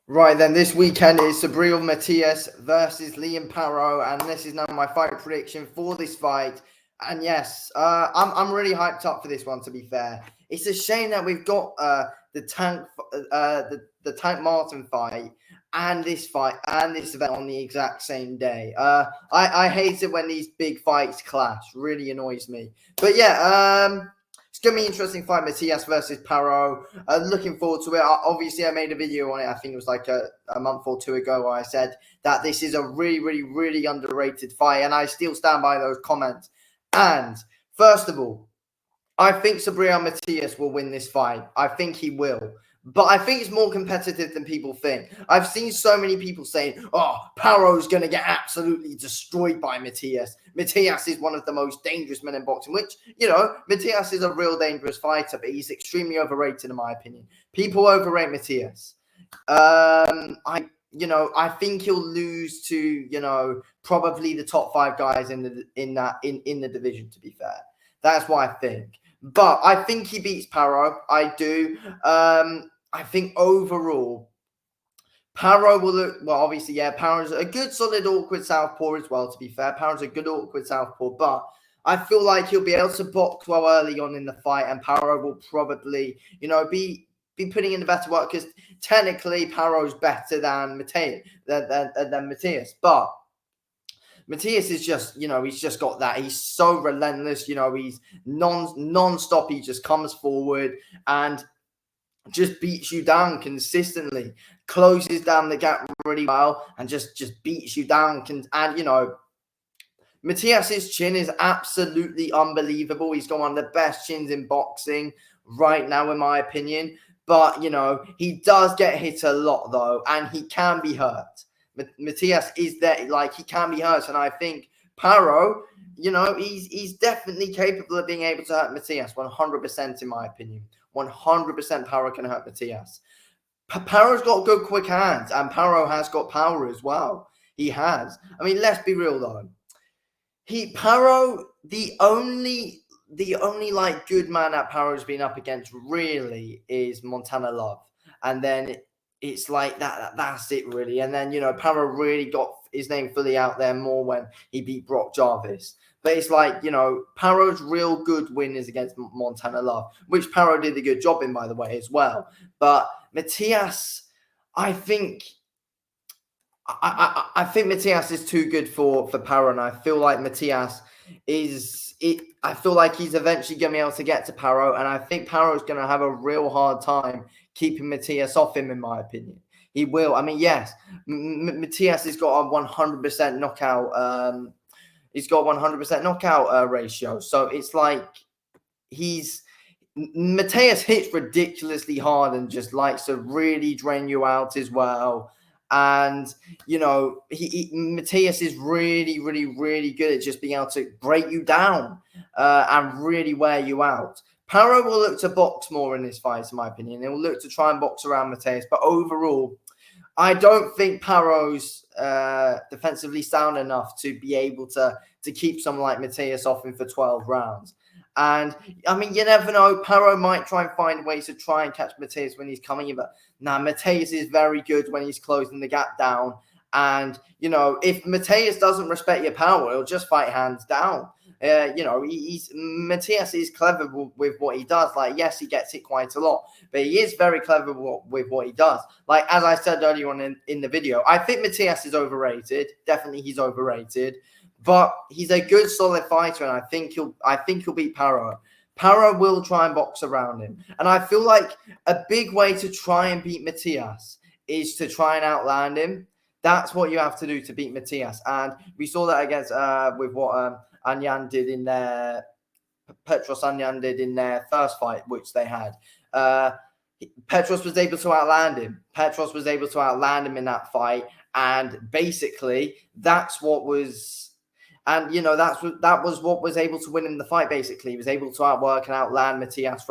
Right then, this weekend is Subriel Matias versus Liam Paro, and this is now my fight prediction for this fight. And yes, I'm really hyped up for this one. To be fair, it's a shame that we've got the Tank Martin fight and this event on the exact same day. I hate it when these big fights clash. Really annoys me. But yeah, it's going to be an interesting fight, Matias versus Paro. Looking forward to it. Obviously, I made a video on it. I think it was like a month or two ago where I said that this is a really, really, really underrated fight. And I still stand by those comments. And first of all, I think Subriel Matias will win this fight. I think he will. But I think it's more competitive than people think. I've seen so many people saying, oh, Paro's going to get absolutely destroyed by Matias. Matias is one of the most dangerous men in boxing, which, Matias is a real dangerous fighter, but he's extremely overrated in my opinion. People overrate Matias. I think he'll lose to, probably the top 5 guys in the division, to be fair. That's what I think. But I think he beats Paro. I do. I think overall, Paro will look, well, obviously, yeah, Paro's a good, solid, awkward southpaw as well, to be fair. Paro's a good, awkward southpaw, but I feel like he'll be able to box well early on in the fight, and Paro will probably, be putting in the better work, because technically Paro's better than Matias, but Matias is just, he's just got that. He's so relentless, he's non-stop. He just comes forward and just beats you down consistently, closes down the gap really well, and just beats you down. Matias's chin is absolutely unbelievable. He's got one of the best chins in boxing right now, in my opinion. But, he does get hit a lot, though, and he can be hurt. Matias is there, like, he can be hurt, and I think Paro, he's definitely capable of being able to hurt Matias, 100% in my opinion. 100% Paro can hurt Matias. Paro's got good quick hands, and Paro has got power as well. He has. I mean, let's be real though. Paro, the only like good man that Paro's been up against really is Montana Love, and then it's like that's it really. And then Paro really got his name fully out there more when he beat Brock Jarvis. But it's like, Paro's real good win is against Montana Love, which Paro did a good job in, by the way, as well. But Matias, I think Matias is too good for Paro, and I feel like Matias I feel like he's eventually going to be able to get to Paro, and I think Paro's going to have a real hard time keeping Matias off him, in my opinion. He will. I mean, yes, Matias has got a 100% knockout. He's got 100% knockout ratio. So it's like Matias hits ridiculously hard and just likes to really drain you out as well. And, Matias is really, really, really good at just being able to break you down and really wear you out. Paro will look to box more in this fight, in my opinion. He will look to try and box around Matias. But overall, I don't think Paro's defensively sound enough to be able to keep someone like Matias off him for 12 rounds. And, I mean, you never know. Paro might try and find ways to try and catch Matias when he's coming in. But, Matias is very good when he's closing the gap down. And, if Matias doesn't respect your power, he'll just fight hands down. Matias is clever with what he does. Like, yes, he gets hit quite a lot, but he is very clever with what he does. Like, as I said earlier on in the video, I think Matias is overrated. Definitely, he's overrated, but he's a good, solid fighter, and I think he'll beat Paro. Paro will try and box around him, and I feel like a big way to try and beat Matias is to try and outland him. That's what you have to do to beat Matias, and we saw that against with what Anyan did in their Petros Anyan did in their first fight, which they had. Petros was able to outland him. Petros was able to outland him in that fight, and basically that's what was. And, that was what was able to win in the fight, basically. He was able to outwork and outland Matias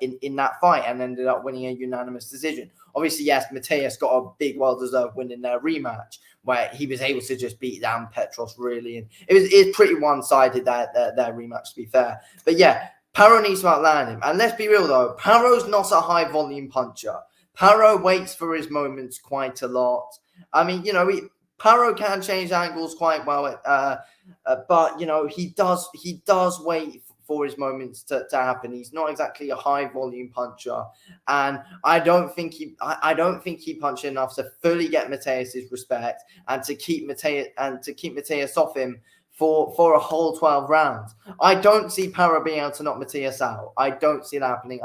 in that fight and ended up winning a unanimous decision. Obviously, yes, Matias got a big, well-deserved win in their rematch where he was able to just beat down Petros, really. And it was pretty one-sided, their rematch, to be fair. But, yeah, Paro needs to outland him. And let's be real, though. Paro's not a high-volume puncher. Paro waits for his moments quite a lot. I mean, Paro can change angles quite well, but he does wait for his moments to happen. He's not exactly a high volume puncher, and I don't think he punched enough to fully get Matias's respect and to keep Matias off him for a whole 12 rounds. I don't see Paro being able to knock Matias out. I don't see that happening.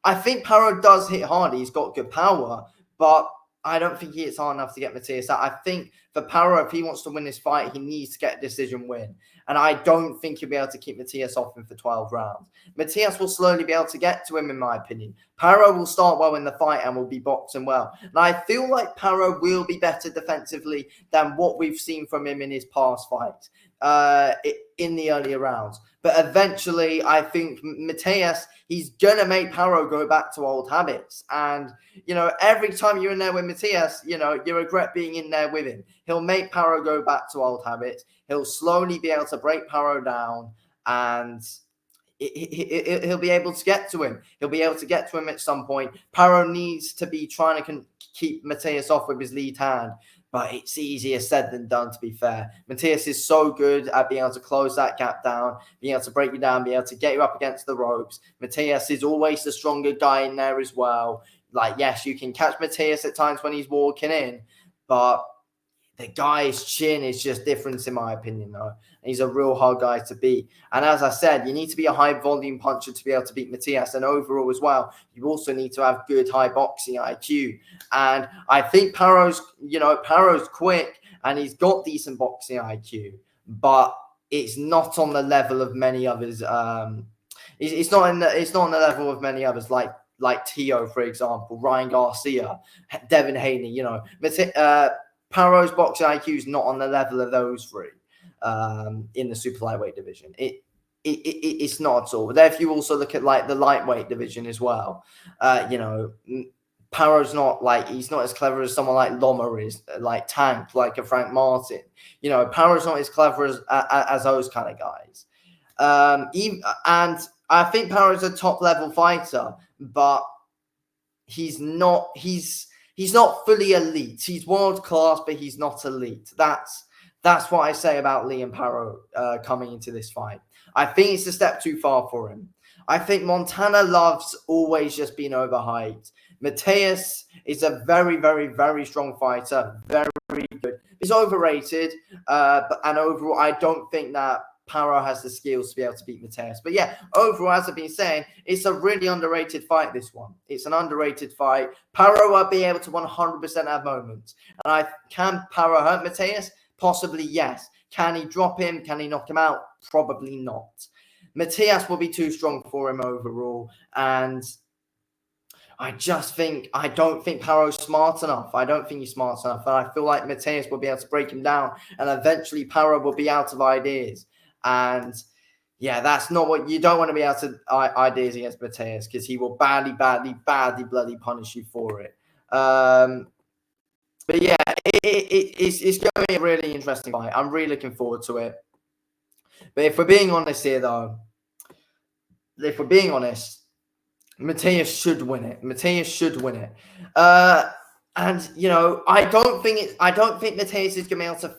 I think Paro does hit hard. He's got good power, but I don't think he hits hard enough to get Matias out. I think for Paro, if he wants to win this fight, he needs to get a decision win. And I don't think he'll be able to keep Matias off him for 12 rounds. Matias will slowly be able to get to him, in my opinion. Paro will start well in the fight and will be boxing well. And I feel like Paro will be better defensively than what we've seen from him in his past fights in the earlier rounds. But eventually, I think Matias, he's going to make Paro go back to old habits. And, every time you're in there with Matias, you regret being in there with him. He'll make Paro go back to old habits. He'll slowly be able to break Paro down, and he'll be able to get to him. He'll be able to get to him at some point. Paro needs to be trying to keep Matias off with his lead hand. But it's easier said than done, to be fair. Matias is so good at being able to close that gap down, being able to break you down, being able to get you up against the ropes. Matias is always the stronger guy in there as well. Like, yes, you can catch Matias at times when he's walking in, but the guy's chin is just different, in my opinion, though. He's a real hard guy to beat. And as I said, you need to be a high-volume puncher to be able to beat Matias. And overall as well, you also need to have good high boxing IQ. And I think Paro's quick and he's got decent boxing IQ, but it's not on the level of many others. It's not on the level of many others like Tio, for example, Ryan Garcia, Devin Haney. Paro's boxing IQ is not on the level of those three in the super lightweight division. It's not at all. But if you also look at the lightweight division as well, Paro's he's not as clever as someone like Loma is, like Tank, like a Frank Martin. Paro's not as clever as those kind of guys. And I think Paro's a top level fighter, but he's not fully elite. He's world class, but he's not elite. That's what I say about Liam Paro coming into this fight. I think it's a step too far for him. I think Montana loves always just being overhyped. Matias is a very, very, very strong fighter. Very good. He's overrated. And overall, I don't think that Paro has the skills to be able to beat Matias. But yeah, overall, as I've been saying, it's a really underrated fight, this one. It's an underrated fight. Paro will be able to 100% have moments. And can Paro hurt Matias? Possibly, yes. Can he drop him? Can he knock him out? Probably not. Matias will be too strong for him overall. And I don't think Paro's smart enough. I don't think he's smart enough. And I feel like Matias will be able to break him down. And eventually, Paro will be out of ideas. And yeah, that's not what you don't want to be able to ideas against Matias, because he will badly bloody punish you for it. But yeah, it's going to be a really interesting fight. I'm really looking forward to it. But if we're being honest here, though, Matias should win it. And I don't think Matias is going to be able to,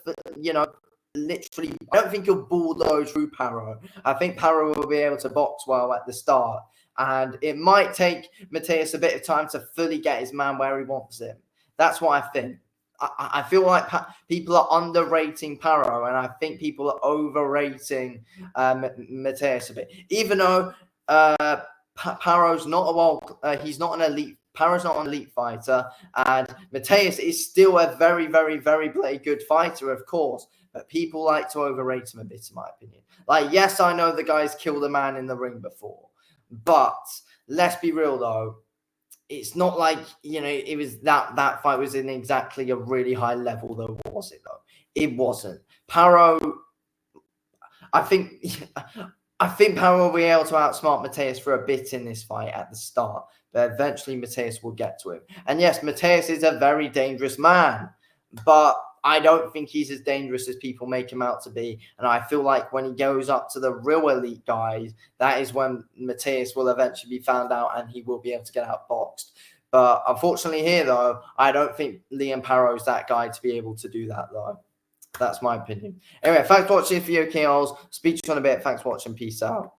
literally, I don't think he'll bulldoze through Paro. I think Paro will be able to box well at the start. And it might take Matias a bit of time to fully get his man where he wants him. That's what I think. I feel like people are underrating Paro, and I think people are overrating Matias a bit. Even though Paro's not he's not an elite. Paro's not an elite fighter, and Matias is still a very, very, very good fighter, of course. But people like to overrate him a bit, in my opinion. Yes, I know the guy's killed a man in the ring before, but let's be real though. It's not like, it was that fight was in exactly a really high level, though, was it, though? It wasn't. Paro, I think Paro will be able to outsmart Matias for a bit in this fight at the start, but eventually Matias will get to him. And yes, Matias is a very dangerous man, but I don't think he's as dangerous as people make him out to be. And I feel like when he goes up to the real elite guys, that is when Matias will eventually be found out and he will be able to get outboxed. But unfortunately here, though, I don't think Liam Paro's that guy to be able to do that, though. That's my opinion. Anyway, thanks for watching this video, Keels. Speak to you in a bit. Thanks for watching. Peace out.